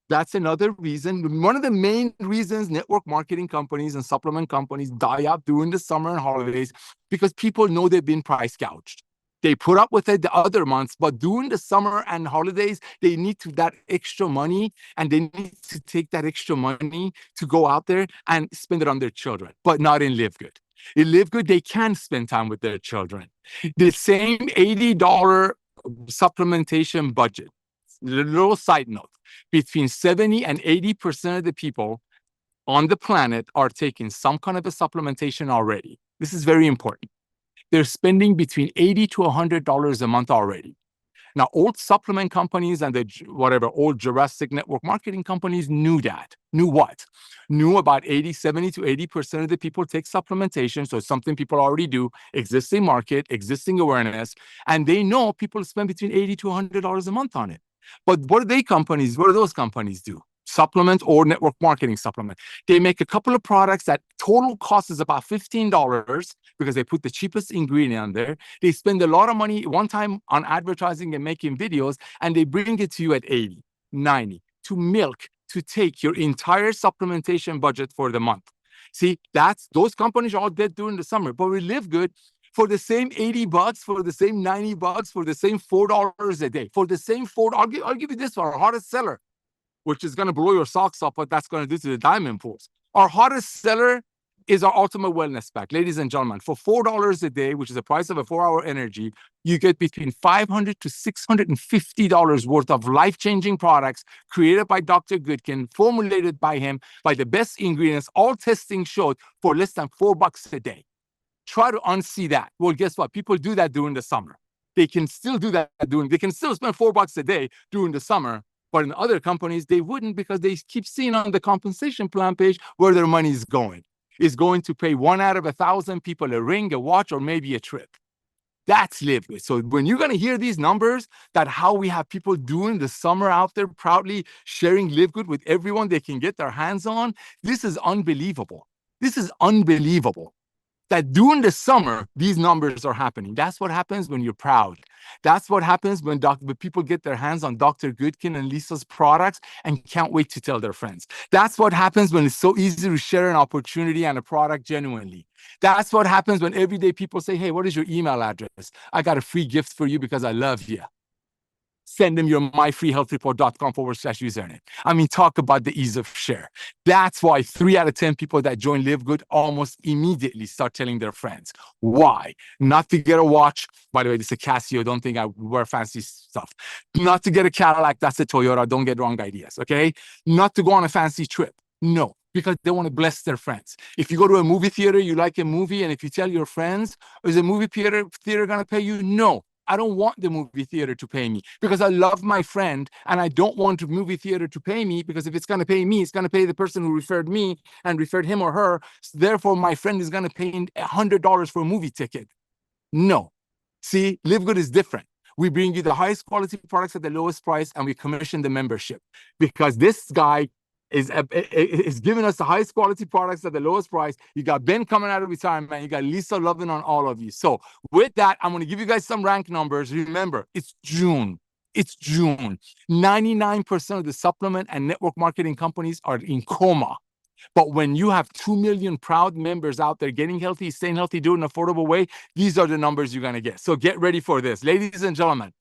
A: That's another reason. One of the main reasons network marketing companies and supplement companies die out during the summer and holidays, because people know they've been price gouged. They put up with it the other months, but during the summer and holidays, they need that extra money, and they need to take that extra money to go out there and spend it on their children, but not in LiveGood. In LiveGood, they can spend time with their children. The same $80 supplementation budget, little side note, between 70 and 80% of the people on the planet are taking some kind of a supplementation already. This is very important. They're spending between $80 to $100 a month already. Now, old supplement companies and old Jurassic network marketing companies knew that. Knew what? Knew about 70 to 80% of the people take supplementation. So it's something people already do, existing market, existing awareness. And they know people spend between $80 to $100 a month on it. But what do those companies do? Supplement or network marketing supplement. They make a couple of products that total cost is about $15 because they put the cheapest ingredient on there. They spend a lot of money one time on advertising and making videos, and they bring it to you at 80, 90 to take your entire supplementation budget for the month. See, those companies are all dead during the summer. But with LiveGood, For the same $80, for the same $90, for the same $4 a day, for the same I'll give you this one, our hottest seller, which is going to blow your socks off, what that's going to do to the diamond pools. Our hottest seller is our Ultimate Wellness Pack. Ladies and gentlemen, for $4 a day, which is the price of a 4-hour energy, you get between $500 to $650 worth of life-changing products created by Dr. Goodkin, formulated by him, by the best ingredients, all testing showed for less than $4 a day. Try to unsee that. Well, guess what? People do that during the summer. They can still do that they can still spend $4 a day during the summer. But in other companies, they wouldn't, because they keep seeing on the compensation plan page where their money is going. Is going to pay 1 out of 1,000 people a ring, a watch, or maybe a trip. That's LiveGood. So when you're going to hear these numbers, that how we have people doing the summer out there proudly sharing LiveGood with everyone they can get their hands on, this is unbelievable. This is unbelievable. That during the summer, these numbers are happening. That's what happens when you're proud. That's what happens when people get their hands on Dr. Goodkin and Lisa's products and can't wait to tell their friends. That's what happens when it's so easy to share an opportunity and a product genuinely. That's what happens when everyday people say, hey, what is your email address? I got a free gift for you because I love you. Send them your myfreehealthreport.com/username. I mean, talk about the ease of share. That's why 3 out of 10 people that join LiveGood almost immediately start telling their friends. Why? Not to get a watch. By the way, this is a Casio. Don't think I wear fancy stuff. Not to get a Cadillac. That's a Toyota. Don't get wrong ideas, okay? Not to go on a fancy trip. No, because they want to bless their friends. If you go to a movie theater, you like a movie, and if you tell your friends, is a movie theater going to pay you? No. I don't want the movie theater to pay me because I love my friend, and I don't want the movie theater to pay me, because if it's going to pay me, it's going to pay the person who referred me and referred him or her. Therefore, my friend is going to pay $100 for a movie ticket. No. See, LiveGood is different. We bring you the highest quality products at the lowest price, and we commission the membership, because this guy is giving us the highest quality products at the lowest price. You got Ben coming out of retirement. You got Lisa loving on all of you. So with that, I'm going to give you guys some rank numbers. Remember, it's June. It's June. 99% of the supplement and network marketing companies are in coma. But when you have 2 million proud members out there getting healthy, staying healthy, doing an affordable way, these are the numbers you're going to get. So get ready for this. Ladies and gentlemen,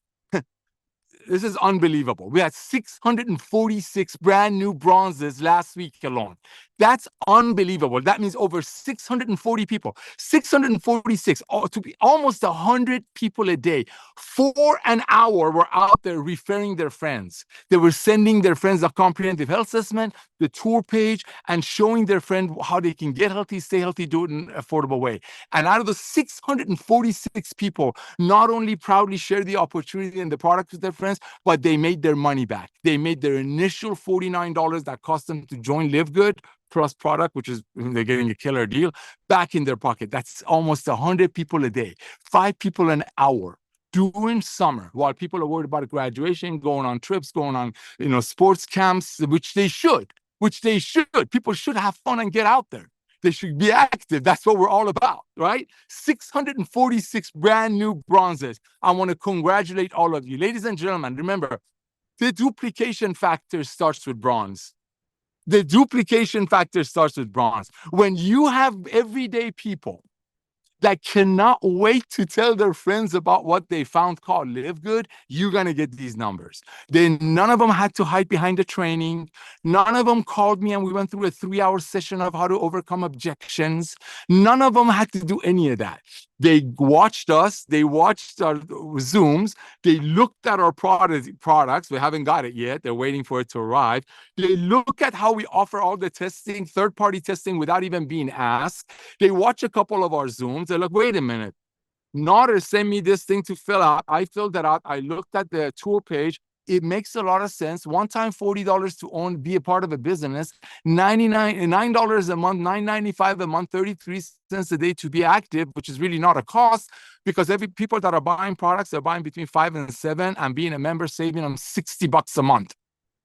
A: this is unbelievable. We had 646 brand new bronzes last week alone. That's unbelievable. That means over 640 people, 646, to be almost 100 people a day for an hour were out there referring their friends. They were sending their friends a comprehensive health assessment, the tour page, and showing their friend how they can get healthy, stay healthy, do it in an affordable way. And out of the 646 people, not only proudly shared the opportunity and the product with their friends, but they made their money back. They made their initial $49 that cost them to join LiveGood plus product, which is they're getting a killer deal, back in their pocket. That's almost 100 people a day, 5 people an hour during summer, while people are worried about graduation, going on trips, going on, sports camps, which they should. People should have fun and get out there. They should be active. That's what we're all about, right? 646 brand new bronzes. I want to congratulate all of you. Ladies and gentlemen, remember, the duplication factor starts with bronze. The duplication factor starts with bronze. When you have everyday people that cannot wait to tell their friends about what they found called LiveGood, you're going to get these numbers. None of them had to hide behind the training. None of them called me and we went through a 3-hour session of how to overcome objections. None of them had to do any of that. They watched us. They watched our Zooms. They looked at our products. We haven't got it yet. They're waiting for it to arrive. They look at how we offer all the testing, third-party testing without even being asked. They watch a couple of our Zooms. They're like, wait a minute. Nauder sent me this thing to fill out. I filled that out. I looked at the tour page. It makes a lot of sense. One time, $40 to be a part of a business, $9 a month, $9.95 a month, 33 cents a day to be active, which is really not a cost, because people that are buying products are buying between 5 and 7, and being a member saving them $60 a month.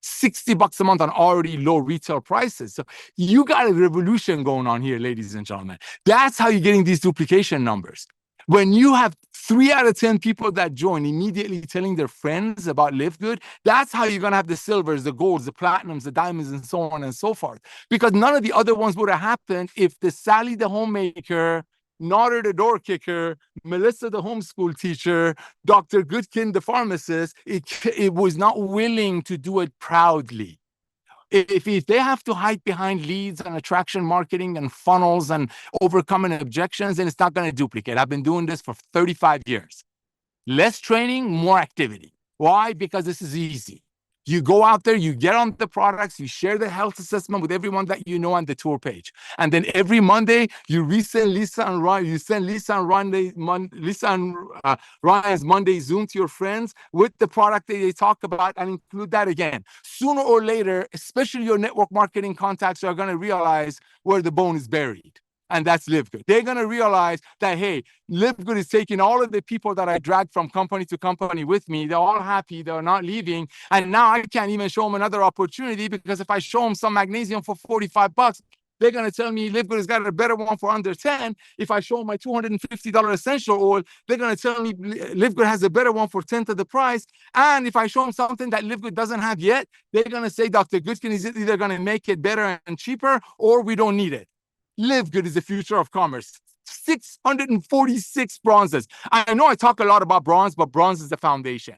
A: $60 a month on already low retail prices. So you got a revolution going on here, ladies and gentlemen. That's how you're getting these duplication numbers. When you have 3 out of 10 people that join immediately telling their friends about LiveGood, that's how you're going to have the silvers, the golds, the platinums, the diamonds, and so on and so forth. Because none of the other ones would have happened if the Sally the homemaker Nauder, the door kicker, Melissa, the homeschool teacher, Dr. Goodkin, the pharmacist, it was not willing to do it proudly. If they have to hide behind leads and attraction marketing and funnels and overcoming objections, then it's not going to duplicate. I've been doing this for 35 years. Less training, more activity. Why? Because this is easy. You go out there, you get on the products, you share the health assessment with everyone that you know on the tour page. And then every Monday, you resend Lisa and Ryan, you send Lisa and Ryan's Monday Zoom to your friends with the product that they talk about and include that again. Sooner or later, especially your network marketing contacts are going to realize where the bone is buried. And that's LiveGood. They're going to realize that, hey, LiveGood is taking all of the people that I dragged from company to company with me. They're all happy. They're not leaving. And now I can't even show them another opportunity, because if I show them some magnesium for $45, they're going to tell me LiveGood has got a better one for under 10. If I show them my $250 essential oil, they're going to tell me LiveGood has a better one for 10th of the price. And if I show them something that LiveGood doesn't have yet, they're going to say Dr. Goodkin is either going to make it better and cheaper, or we don't need it. LiveGood is the future of commerce. 646 bronzes. I know I talk a lot about bronze, but bronze is the foundation.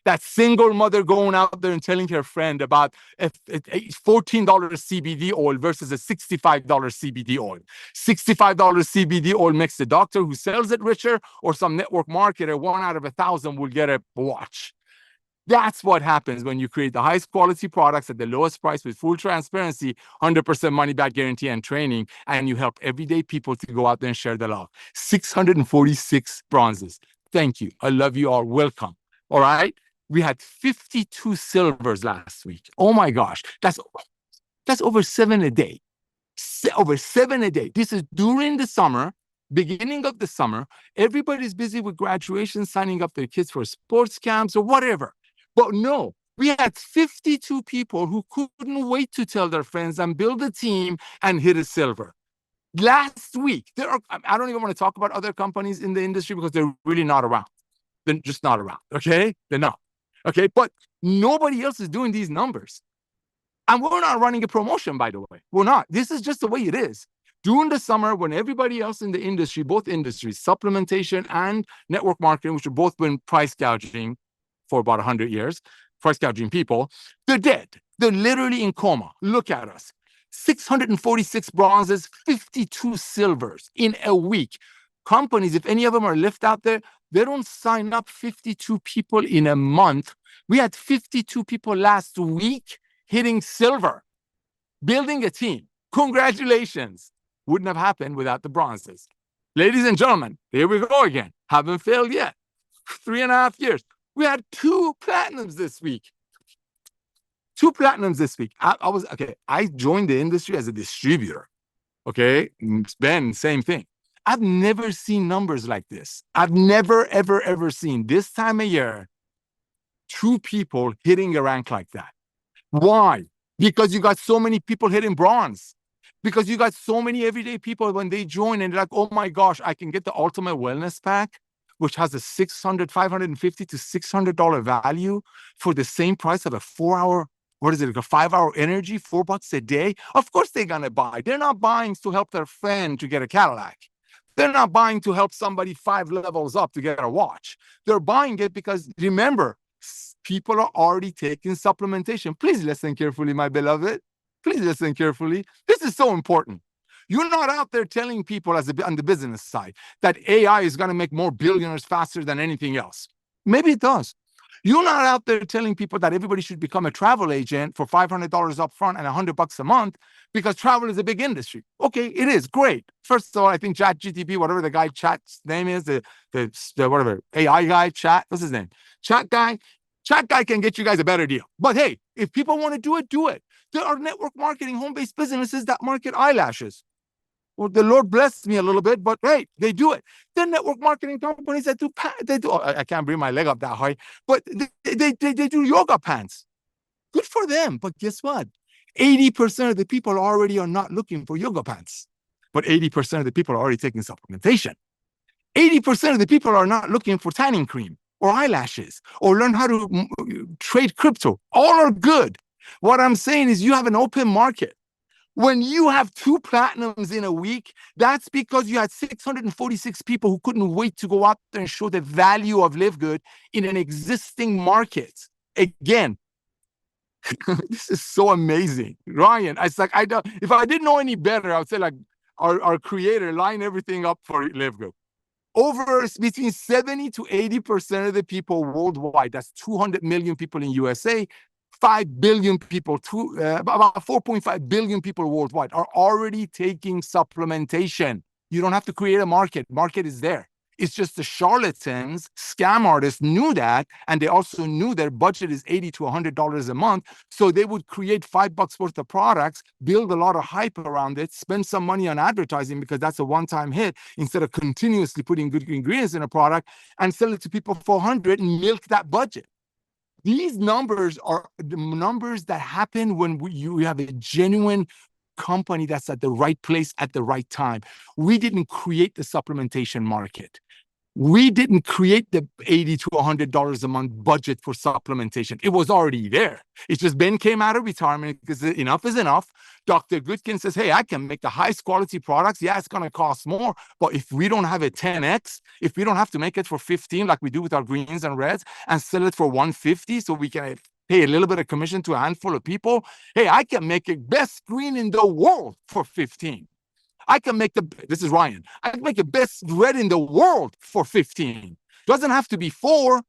A: That single mother going out there and telling her friend about a $14 CBD oil versus a $65 CBD oil. $65 CBD oil makes the doctor who sells it richer, or some network marketer, 1 out of 1,000 will get a watch. That's what happens when you create the highest quality products at the lowest price with full transparency, 100% money back guarantee and training, and you help everyday people to go out there and share the love. 646 bronzes. Thank you. I love you all. Welcome. All right. We had 52 silvers last week. Oh my gosh. That's over 7 a day. Over 7 a day. This is during the summer. Beginning of the summer, everybody's busy with graduation, signing up their kids for sports camps or whatever. But no, we had 52 people who couldn't wait to tell their friends and build a team and hit a silver. Last week, I don't even want to talk about other companies in the industry because they're really not around. They're just not around, okay? They're not, okay? But nobody else is doing these numbers. And we're not running a promotion, by the way. We're not. This is just the way it is. During the summer, when everybody else in the industry, both industries, supplementation and network marketing, which have both been price gouging for about 100 years, price gouging people, they're dead. They're literally in coma. Look at us. 646 bronzes, 52 silvers in a week. Companies, if any of them are left out there, they don't sign up 52 people in a month. We had 52 people last week hitting silver, building a team. Congratulations. Wouldn't have happened without the bronzes. Ladies and gentlemen, here we go again. Haven't failed yet. 3.5 years. We had 2 platinums this week. 2 platinums this week. I joined the industry as a distributor. Okay. Ben, same thing. I've never seen numbers like this. I've never, ever, ever seen this time of year 2 people hitting a rank like that. Why? Because you got so many people hitting bronze. Because you got so many everyday people when they join and they're like, oh my gosh, I can get the ultimate wellness pack, which has a $550 to $600 value for the same price of a 4-hour, a 5-hour energy, $4 a day. Of course they're going to buy. They're not buying to help their friend to get a Cadillac. They're not buying to help somebody 5 levels up to get a watch. They're buying it because, remember, people are already taking supplementation. Please listen carefully, my beloved. Please listen carefully. This is so important. You're not out there telling people on the business side that AI is going to make more billionaires faster than anything else. Maybe it does. You're not out there telling people that everybody should become a travel agent for $500 up front and $100 a month because travel is a big industry. Okay, it is great. First of all, I think ChatGTP, whatever the guy chat's name is, the whatever AI guy, what's his name? Chat guy can get you guys a better deal. But hey, if people want to do it, do it. There are network marketing, home-based businesses that market eyelashes. Well, the Lord blessed me a little bit, but hey, they do it. There are network marketing companies that do, I can't bring my leg up that high, but they do yoga pants. Good for them. But guess what? 80% of the people already are not looking for yoga pants, but 80% of the people are already taking supplementation. 80% of the people are not looking for tanning cream or eyelashes or learn how to trade crypto. All are good. What I'm saying is you have an open market. When you have 2 platinums in a week, that's because you had 646 people who couldn't wait to go out there and show the value of LiveGood in an existing market. Again, this is so amazing. Ryan, it's like, if I didn't know any better, I would say like our creator line everything up for LiveGood. Between 70 to 80% of the people worldwide, that's 200 million people in USA, 5 billion people, about 4.5 billion people worldwide are already taking supplementation. You don't have to create a market. Market is there. It's just the charlatans, scam artists knew that, and they also knew their budget is $80 to $100 a month. So they would create $5 worth of products, build a lot of hype around it, spend some money on advertising because that's a one-time hit instead of continuously putting good ingredients in a product, and sell it to people for $100 and milk that budget. These numbers are the numbers that happen when you have a genuine company that's at the right place at the right time. We didn't create the supplementation market. We didn't create the $80 to $100 a month budget for supplementation. It was already there. It's just Ben came out of retirement because enough is enough. Dr. Goodkin says, hey, I can make the highest quality products. Yeah, it's going to cost more. But if we don't have a 10X, if we don't have to make it for 15 like we do with our greens and reds and sell it for 150 so we can pay a little bit of commission to a handful of people, hey, I can make it best green in the world for 15. I can make this is Ryan. I can make the best red in the world for 15. Doesn't have to be 4.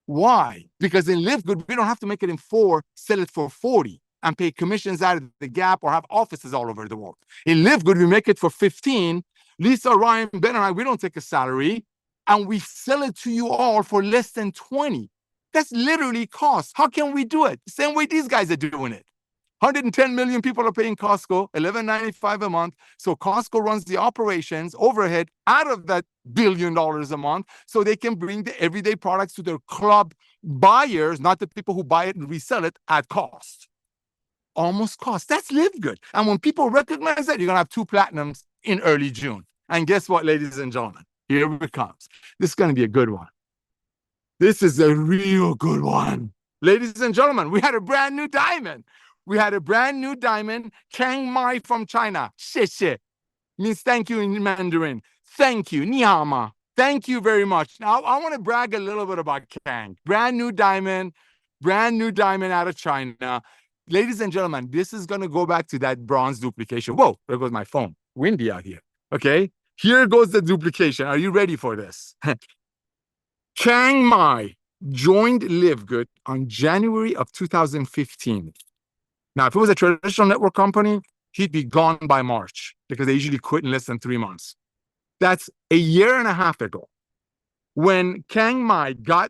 A: Why? Because in LiveGood, we don't have to make it in 4, sell it for 40, and pay commissions out of the gap or have offices all over the world. In LiveGood, we make it for 15. Lisa, Ryan, Ben, and I, we don't take a salary, and we sell it to you all for less than 20. That's literally cost. How can we do it? Same way these guys are doing it. 110 million people are paying Costco, $11.95 a month. So Costco runs the operations overhead out of that $1 billion a month so they can bring the everyday products to their club buyers, not the people who buy it and resell it at cost. Almost cost. That's LiveGood. And when people recognize that, you're going to have 2 platinums in early June. And guess what, ladies and gentlemen? Here it comes. This is going to be a good one. This is a real good one. Ladies and gentlemen, we had a brand new diamond. We had a brand new diamond, Chiang Mai from China. 谢谢 means thank you in Mandarin. Thank you, ni hao ma. Thank you very much. Now, I want to brag a little bit about Kang. Brand new diamond out of China. Ladies and gentlemen, this is going to go back to that bronze duplication. Whoa, there goes my phone. Windy out here. Okay, here goes the duplication. Are you ready for this? Chiang Mai joined LiveGood on January of 2015. Now, if it was a traditional network company, he'd be gone by March because they usually quit in less than 3 months. That's a year and a half ago. When Chiang Mai got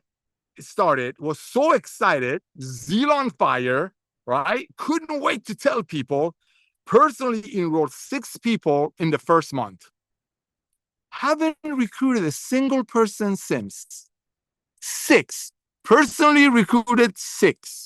A: started, was so excited, zeal on fire, right? Couldn't wait to tell people, personally enrolled 6 people in the first month. Haven't recruited a single person since. 6. Personally recruited 6.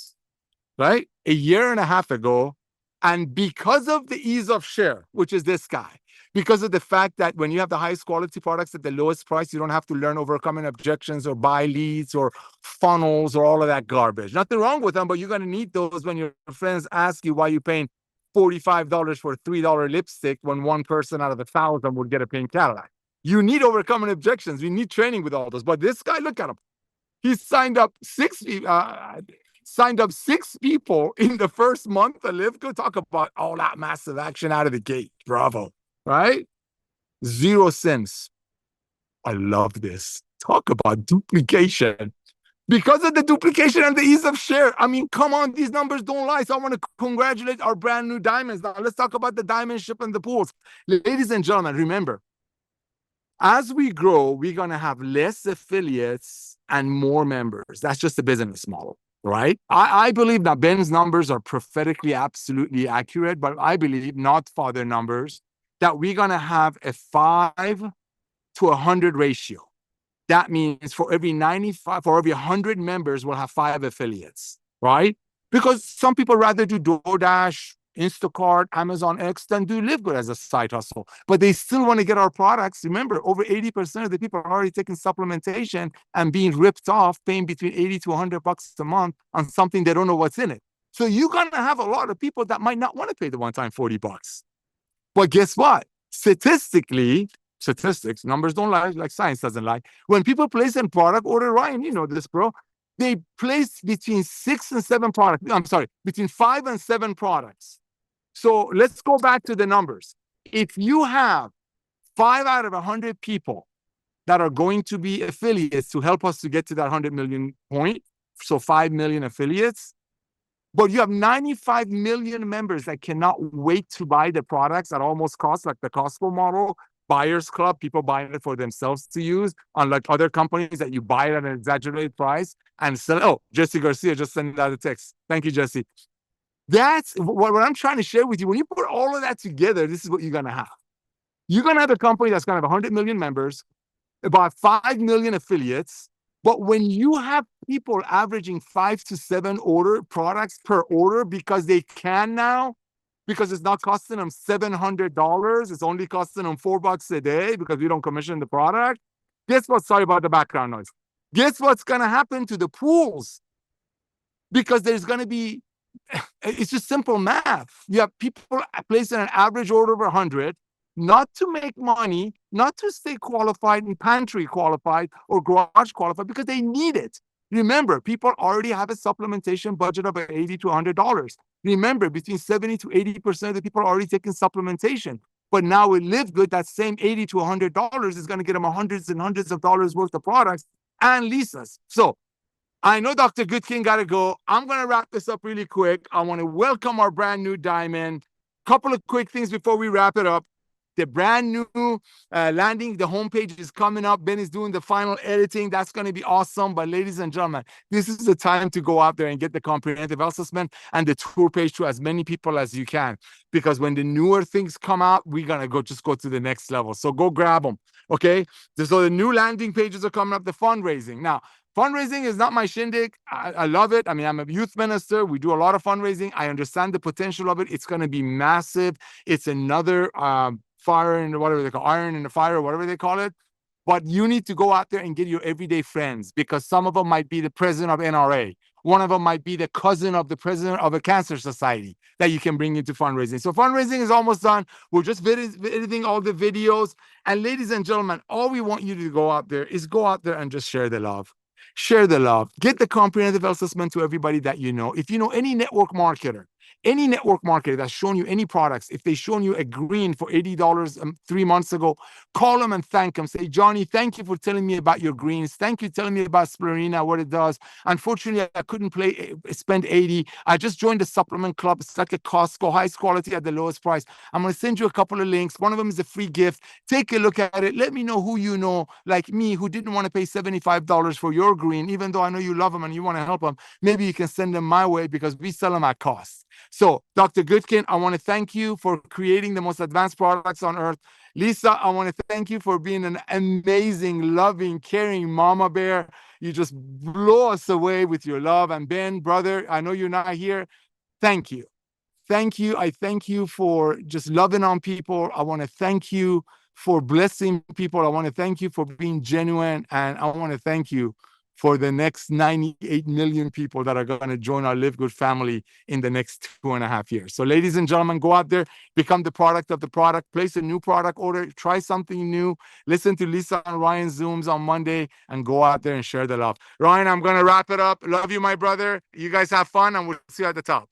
A: Right? A year and a half ago. And because of the ease of share, which is this guy, because of the fact that when you have the highest quality products at the lowest price, you don't have to learn overcoming objections or buy leads or funnels or all of that garbage. Nothing wrong with them, but you're going to need those when your friends ask you why you're paying $45 for a $3 lipstick when one person out of 1,000 would get a pink Cadillac. You need overcoming objections. You need training with all those. But this guy, look at him. He signed up 6 people in the first month of LiveGood. Talk about all that massive action out of the gate. Bravo. Right? 0 cents. I love this. Talk about duplication. Because of the duplication and the ease of share. I mean, come on, these numbers don't lie. So I want to congratulate our brand new diamonds. Now, let's talk about the diamond ship and the pools. Ladies and gentlemen, remember, as we grow, we're going to have less affiliates and more members. That's just the business model, right? I believe that Ben's numbers are prophetically absolutely accurate, but I believe, not father numbers, that we're going to have a 5 to 100 ratio. That means for every 100 members, we'll have 5 affiliates, right? Because some people rather do DoorDash, Instacart, Amazon X than do LiveGood as a side hustle. But they still want to get our products. Remember, over 80% of the people are already taking supplementation and being ripped off, paying between $80 to $100 a month on something they don't know what's in it. So you're going to have a lot of people that might not want to pay the one-time $40. But guess what? Statistics, numbers don't lie, like science doesn't lie. When people place a product order, Ryan, you know this, bro, they place between 6 and 7 products. I'm sorry, between 5 and 7 products. So let's go back to the numbers. If you have 5 out of 100 people that are going to be affiliates to help us to get to that 100 million point, so 5 million affiliates, but you have 95 million members that cannot wait to buy the products at almost cost, like the Costco model, buyers club, people buying it for themselves to use, unlike other companies that you buy it at an exaggerated price and sell. Oh, Jesse Garcia just sent out a text. Thank you, Jesse. That's what I'm trying to share with you. When you put all of that together, this is what you're going to have. You're going to have a company that's going to have 100 million members, about 5 million affiliates. But when you have people averaging 5 to 7 products per order because they can now, because it's not costing them $700, it's only costing them $4 a day because we don't commission the product. Guess what? Sorry about the background noise. Guess what's going to happen to the pools? Because there's going to be, it's just simple math. You have people placing an average order of 100, not to make money, not to stay qualified and pantry qualified or garage qualified, because they need it. Remember, people already have a supplementation budget of $80 to $100. Remember, between 70 to 80% of the people are already taking supplementation. But now with LiveGood, that same $80 to $100 is going to get them hundreds and hundreds of dollars worth of products and leases. So I know Dr. Goodkin got to go. I'm going to wrap this up really quick. I want to welcome our brand new diamond. Couple of quick things before we wrap it up. The brand new landing, the homepage is coming up. Ben is doing the final editing. That's going to be awesome. But ladies and gentlemen, this is the time to go out there and get the comprehensive assessment and the tour page to as many people as you can. Because when the newer things come out, we're going to go to the next level. So go grab them. Okay. So the new landing pages are coming up, the fundraising. Now, fundraising is not my shindig. I love it. I mean, I'm a youth minister. We do a lot of fundraising. I understand the potential of it. It's going to be massive. It's another fire in whatever they call iron in the fire, or whatever they call it. But you need to go out there and get your everyday friends, because some of them might be the president of NRA. One of them might be the cousin of the president of a cancer society that you can bring into fundraising. So fundraising is almost done. We're just editing all the videos. And ladies and gentlemen, all we want you to go out there is go out there and just share the love. Share the love. Get the comprehensive assessment to everybody that you know. If you know any network marketer that's shown you any products, if they shown you a green for $80 3 months ago, call them and thank them. Say, Johnny, thank you for telling me about your greens. Thank you for telling me about spirulina, what it does. Unfortunately, I couldn't spend 80. I just joined the supplement club. It's like a Costco, highest quality at the lowest price. I'm going to send you a couple of links. One of them is a free gift. Take a look at it. Let me know who you know, like me, who didn't want to pay $75 for your green, even though I know you love them and you want to help them. Maybe you can send them my way, because we sell them at cost. So, Dr. Goodkin, I want to thank you for creating the most advanced products on earth. Lisa, I want to thank you for being an amazing, loving, caring mama bear. You just blow us away with your love. And Ben, brother, I know you're not here. Thank you. Thank you. I thank you for just loving on people. I want to thank you for blessing people. I want to thank you for being genuine. And I want to thank you for the next 98 million people that are going to join our LiveGood family in the next 2.5 years. So ladies and gentlemen, go out there, become the product of the product, place a new product order, try something new, listen to Lisa and Ryan's Zooms on Monday, and go out there and share the love. Ryan, I'm going to wrap it up. Love you, my brother. You guys have fun, and we'll see you at the top.